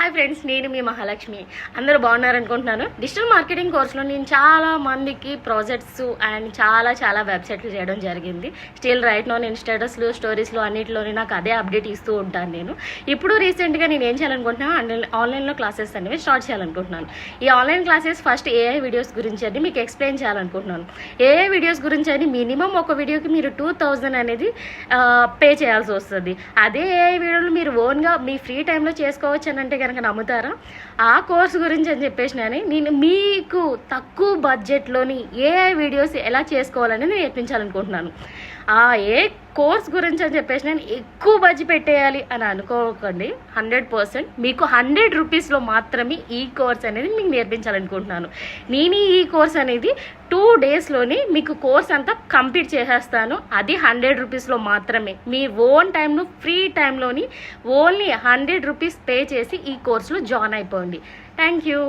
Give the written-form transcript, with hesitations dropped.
Hi friends, నేను మీ మహాలక్ష్మి. అందరూ బాగున్నారనుకుంటున్నాను. Digital marketing కోర్సులో నేను చాలా మందికి ప్రాజెక్ట్స్ అండ్ చాలా వెబ్సైట్లు చేయడం జరిగింది. స్టిల్ రైట్ నో నేను స్టేటస్లు స్టోరీస్లో అన్నింటిలోనే నాకు అదే అప్డేట్ ఇస్తూ ఉంటాను. నేను ఇప్పుడు రీసెంట్గా నేను ఏం చేయాలనుకుంటున్నాను, ఆన్లైన్లో క్లాసెస్ అనేవి స్టార్ట్ చేయాలనుకుంటున్నాను. ఈ online classes first AI videos గురించి అని మీకు ఎక్స్ప్లెయిన్ చేయాలనుకుంటున్నాను. ఏఐ వీడియోస్ గురించి అని మినిమం ఒక వీడియోకి మీరు 2000 అనేది పే చేయాల్సి వస్తుంది. అదే ఏఐ వీడియోలు మీరు ఓన్గా మీ ఫ్రీ టైంలో చేసుకోవచ్చు అని అంటే కనుక నమ్ముతారా? ఆ కోర్స్ గురించి అని చెప్పేసి నేను మీకు తక్కువ బడ్జెట్లోని ఏఐ వీడియోస్ ఎలా చేసుకోవాలని నేర్పించాలనుకుంటున్నాను. ఆ ఏ కోర్స్ గురించి అని చెప్పేసి నేను ఎక్కువ బడ్జెట్ పెట్టేయాలి అని అనుకోకండి. 100% మీకు 100 రూపీస్లో మాత్రమే ఈ కోర్స్ అనేది మీకు నేర్పించాలనుకుంటున్నాను. నేను ఈ కోర్స్ అనేది 2 డేస్లోనే మీకు కోర్స్ అంతా కంప్లీట్ చేసేస్తాను. అది 100 రూపీస్లో మాత్రమే. మీ ఓన్ టైంలో ఫ్రీ టైంలోని ఓన్లీ 100 రూపీస్ పే చేసి ఈ కోర్సులో జాయిన్ అయిపోండి. Thank you.